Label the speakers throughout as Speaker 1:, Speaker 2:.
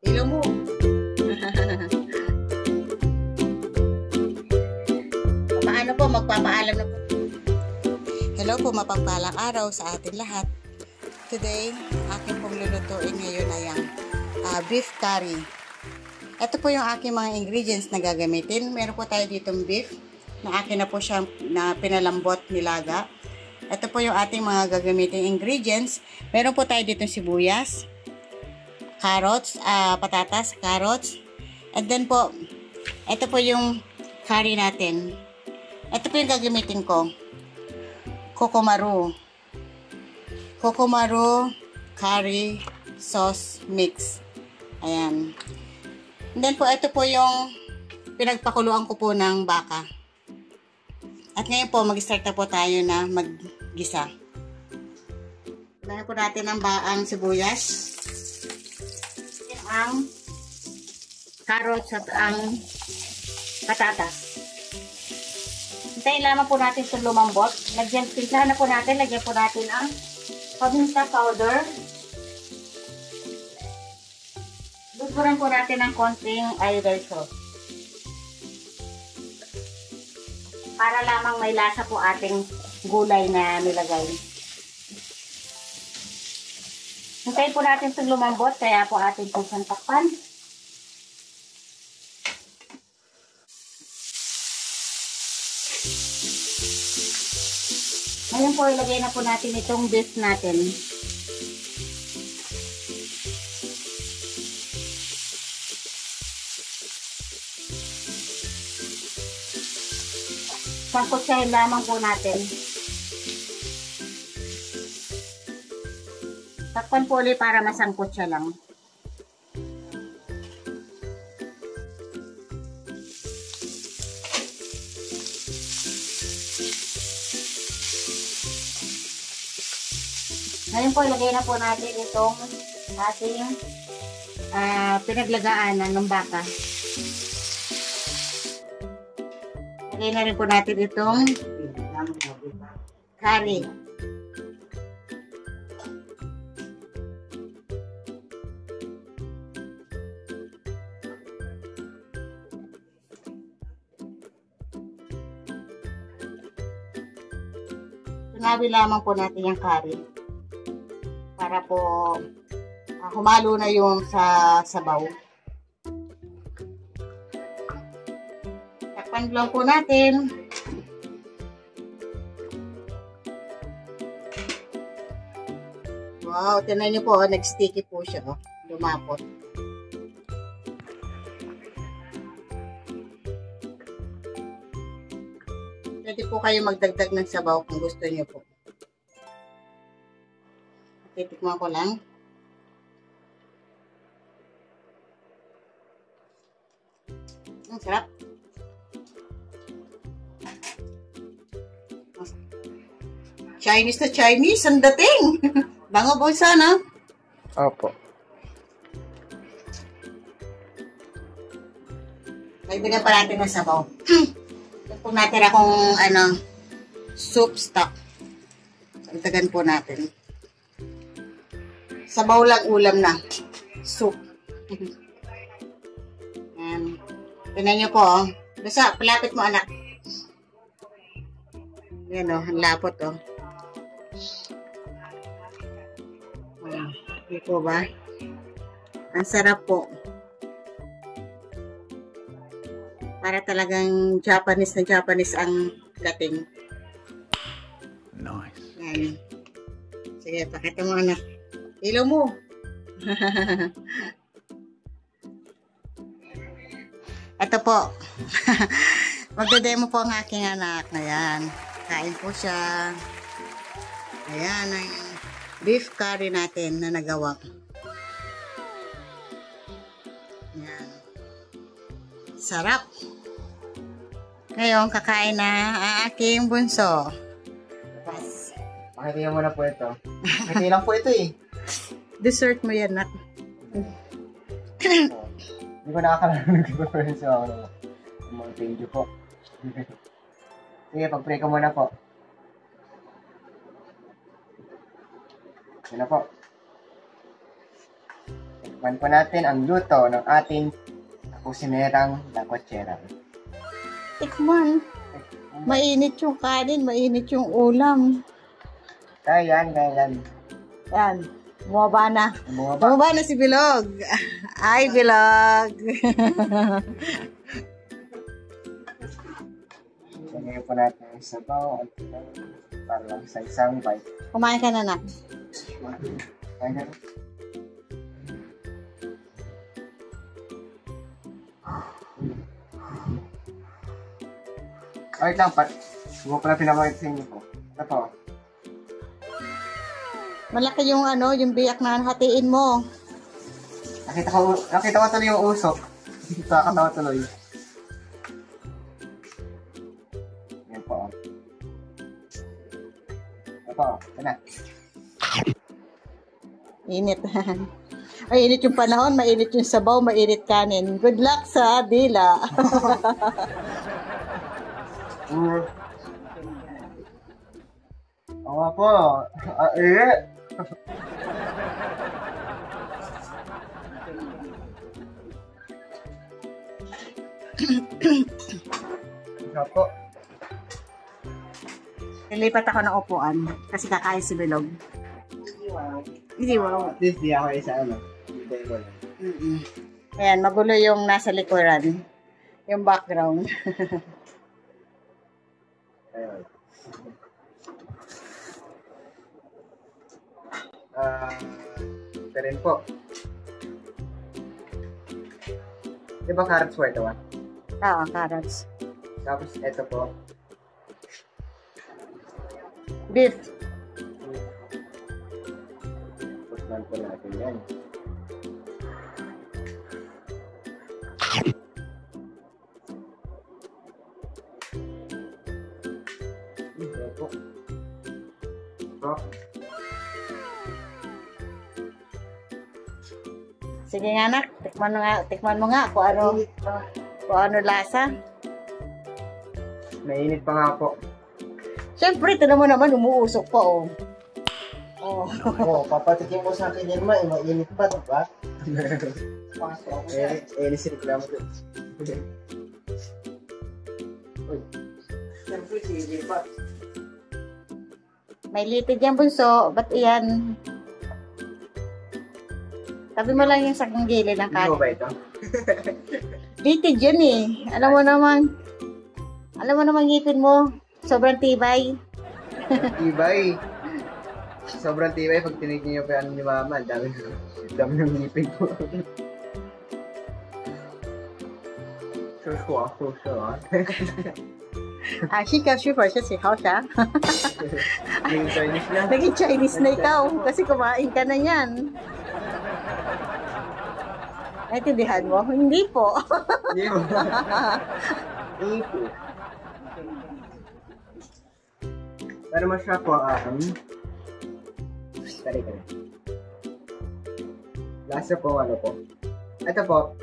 Speaker 1: Hello mo. Paano po, magpapaalam na po. Hello po, mapagpalang araw sa atin lahat. Today, akin pong lulutuin ngayon ay ang beef curry. Ito po yung aking mga ingredients na gagamitin. Meron po tayo ditong beef na akin na po siya na pinalambot nilaga. Ito po yung ating mga gagamitin ingredients. Meron po tayo ditong sibuyas, carrots, patatas, carrots. And then po, ito po yung curry natin. Ito po yung gagamitin ko. Kokomaru curry sauce mix. Ayan. And then po, ito po yung pinagpakuluan ko po ng baka. At ngayon po, mag-start na po tayo na maggisa. Lagyan po natin ang sibuyas, ang carrots at ang patatas. Hintayin lamang po natin ito lumambot. Timplahan na po natin. Lagyan po natin ang paminta powder. Luturan po natin ng konting iodine sauce. Para lamang may lasa po ating gulay na nilagay. Hintayin po natin ito lumambot. Kaya po ating pulsan takpan. Ngayon po, ilagay na po natin itong beef natin. Sangkutsahin lamang po natin. Takpan po ulit para masangkot siya lang. Ngayon po, ilagay na po natin itong ating pinaglagaanan ng baka. Ilagay na rin po natin itong curry. Tunabi lamang po natin yung curry. Para po humalo na yung sa sabaw. Takpan lang po natin. Wow, tingnan nyo po, nag-sticky po siya. Lumapot. Pwede po kayo magdagdag ng sabaw kung gusto nyo po. Titikman ko lang. Ang sarap. Chinese na Chinese, ang dating. Bango po sana.
Speaker 2: Opo.
Speaker 1: Nagdagan pa natin ng sabaw. Kung natin akong soup stock. Nagdagan po natin. Sabaw lang ulam na. Soup. Yan. Tignan nyo po, oh. Basta, palapit mo, anak. Yan, oh. Ang lapot, oh. Hindi po ba? Ang sarap po. Para talagang Japanese na Japanese ang dating.
Speaker 2: Nice.
Speaker 1: Yan. Sige, pakita mo, anak. Hello mo. Ito po. Magdademo po ang aking anak. Ayan. Kain po siya. Ayan ang beef curry natin na nagawa. Ayan. Sarap. Ngayon, kakain na ang aking bunso.
Speaker 2: Pakitiyan mo na po ito. Pakitiyan lang po ito eh.
Speaker 1: Dessert mo yan, nak.
Speaker 2: Hindi ko nakakalaman nag-reference ako ng mga video po. Sige, pag-pray ka muna po. Yan na po. Tikman po natin ang luto ng ating kusinerang lakwachera.
Speaker 1: Tikman. Mainit yung kanin, mainit yung ulam.
Speaker 2: Kaya yan.
Speaker 1: Yan. Bumaba na.
Speaker 2: Bumaba.
Speaker 1: Bumaba na si Bilog. Ay, Bilog.
Speaker 2: Ngayon po natin yung sabaw. Para lang sa isang bite.
Speaker 1: Kumain ka na, nak.
Speaker 2: Kumain ka na. Wait lang, huwag pala pinamahit sa inyo po. Ito po.
Speaker 1: Malaki yung yung biyak na hatiin mo.
Speaker 2: Nakita ko tuloy yung usok. Nakakatawa tuloy. Yan po. Ito po. Ito na.
Speaker 1: Init. Mainit yung panahon, mainit yung sabaw, mainit kanin. Good luck sa dila.
Speaker 2: Oo po. Opo.
Speaker 1: Nilipat ako ng upuan kasi kakain si Bilog. Hindi, wow.
Speaker 2: At least di ako isa
Speaker 1: Ayan, magulo yung nasa likuran. Yung background.
Speaker 2: Ayun. Ito rin po. Di ba carrots po ito?
Speaker 1: Oo, carrots.
Speaker 2: Tapos ito po.
Speaker 1: Beef.
Speaker 2: Pusman po natin yan. Ito po. Ito.
Speaker 1: Sige nga, anak. Tikman mo nga kung ano lasa.
Speaker 2: Mainit pa nga po.
Speaker 1: Siyempre, ito naman umuusok pa, oh. Oh.
Speaker 2: Oo, papatikin mo sa akin yan, mainit pa, diba? Nisireklamo ko. Uy. Siyempre, sige pa.
Speaker 1: May litid yan, bunso. Ba't iyan? Tabi mo lang yung sakang gilid ng
Speaker 2: Hindi mo
Speaker 1: kanin.
Speaker 2: ba ito?
Speaker 1: Litid yun eh. Alam mo naman ngipin mo. Sobrang tibay.
Speaker 2: Tibay. Sobrang tibay pag tinignan niyo pa ano ni mama. Ang dami ng ngipin ko. Sure.
Speaker 1: She comes for siya, si Hao siya.
Speaker 2: Naging Chinese na.
Speaker 1: Naging Chinese na ikaw. Kasi kumain ka na yan. Naintindihan mo? Hindi po.
Speaker 2: Hindi mo. Hindi po. Pero masya po, Tari. Lasa po, ano po. Ito po,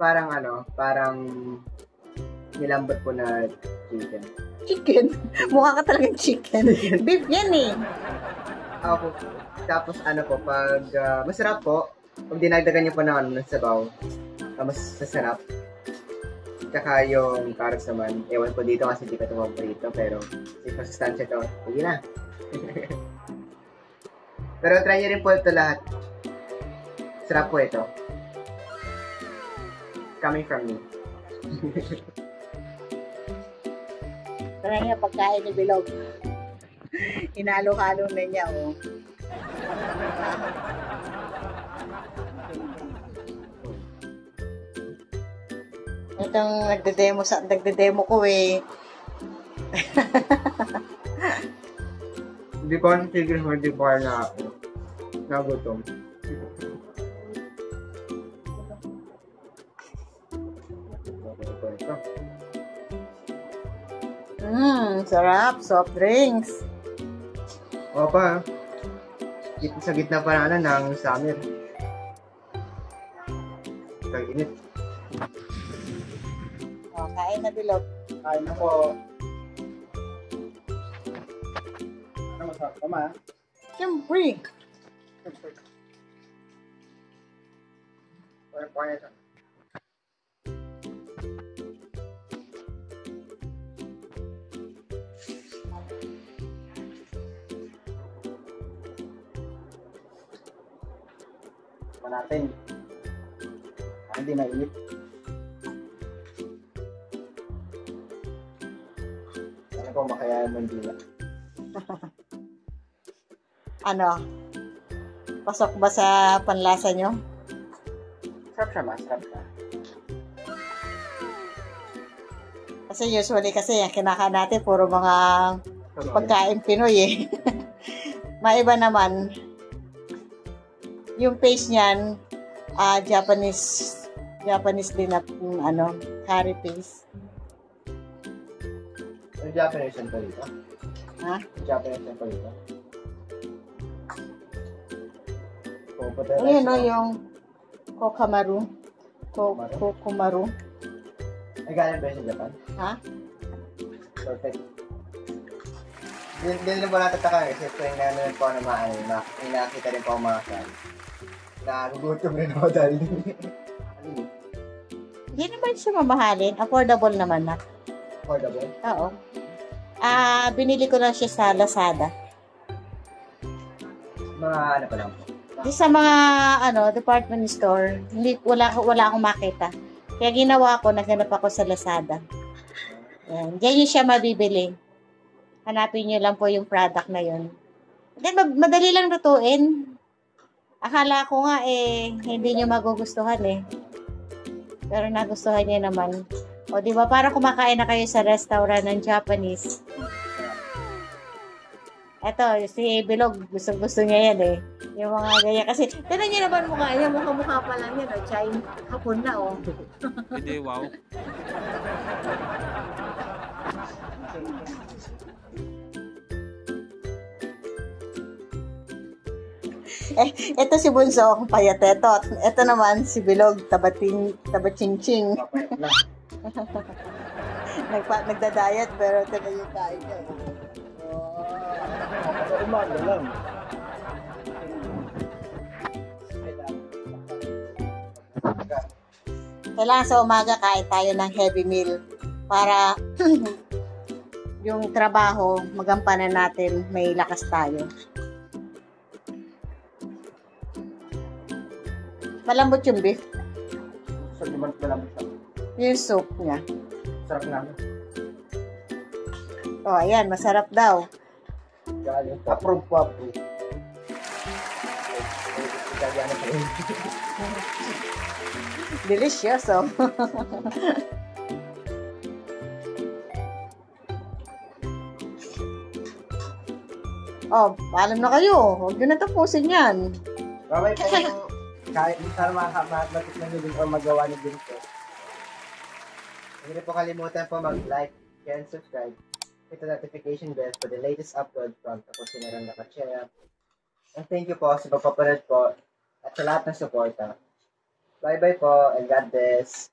Speaker 2: parang nilambot po na chicken.
Speaker 1: Chicken? Mukha ka talagang chicken. Beef yan eh.
Speaker 2: Ako, tapos pag masarap po, pag dinagdagan niyo po ng sabaw, mas masarap. Tsaka yung carrots naman, ewan ko dito kasi hindi ko ito paborito, pero may masustansya ito. Sige na. Pero try niyo rin po ito lahat. Sarap po ito. Coming from me.
Speaker 1: Tara niya pagkain ni Bilog. Hinalo-halo na niya, oh. Itong nagde-demo ko eh.
Speaker 2: Hindi ko siguro hindi pa na nagutom.
Speaker 1: Sarap. Soft drinks.
Speaker 2: Opa. Sa gitna pa ng summer. Tag-init.
Speaker 1: Oh, kain na Bilog.
Speaker 2: Kain na po. Ano masarap? Tama.
Speaker 1: Siyempre.
Speaker 2: Parang quiet. Natin. Hindi mainit. Sana po makayanan ng dila.
Speaker 1: Ano? Pasok ba sa panlasa nyo?
Speaker 2: Sarap siya, masarap siya.
Speaker 1: Kasi usually kasi yung kinakain natin puro mga pagkain Pinoy eh. Maiba naman. Yung paste niyan, Japanese din na curry paste.
Speaker 2: Yung Japanese yan pa dito?
Speaker 1: Ha?
Speaker 2: Yung Japanese yan pa dito?
Speaker 1: Ayun o, yung kokamaru. Kokumaru.
Speaker 2: Ay, galing ba yun sa Japan?
Speaker 1: Ha?
Speaker 2: Perfect. Hindi na po natataka eh. Kasi yung po na nakakita rin po ang mga kan. Nagugutom rin ako dahil.
Speaker 1: Hindi naman siya mamahalin. Affordable naman na.
Speaker 2: Affordable?
Speaker 1: Oo. Binili ko lang siya sa Lazada.
Speaker 2: Mga ano pa lang po.
Speaker 1: Di sa mga department store, wala akong makita. Kaya ginawa ko, naghanap ako sa Lazada. Yan. Diyan siya mabibili. Hanapin niyo lang po yung product na yun. Then, madali lang lutuin. Akala ko nga hindi niyo magugustuhan eh. Pero nagustuhan niyo naman. O, di ba? Parang kumakain na kayo sa restaurant ng Japanese. Eto, si Bilog, gusto niya yan eh. Yung mga ganyan. Kasi, tinan niyo naman mukha niya. Mukha pa lang yan. China, hapon na oh.
Speaker 3: Hindi, wow.
Speaker 1: Ito si Bunso, payat ito. Ito naman si Bilog, tabating-ching. Nagda-diet pero ito na yung kain niya.
Speaker 2: Umaga lang.
Speaker 1: Kailangan sa umaga kain tayo ng heavy meal para yung trabaho magampanan natin, may lakas tayo. Malambot yung beef.
Speaker 2: Sarap naman pa lang siya.
Speaker 1: Yung soup niya.
Speaker 2: Sarap nga.
Speaker 1: Oh, ayan, masarap daw.
Speaker 2: Galing. Approve po.
Speaker 1: Delicious, oh. Oh, paalam na kayo. Huwag nyo na tapusin yan.
Speaker 2: Bye-bye po. Kahit sana matikman nyo din o magawa nyo din po. Hindi po kalimutan po mag-like, share, and subscribe. Hit the notification bell for the latest upload from Tapos Sinarang Nakachera. And thank you po sa pagpapanood po at sa lahat ng suporta. Bye-bye po and God bless.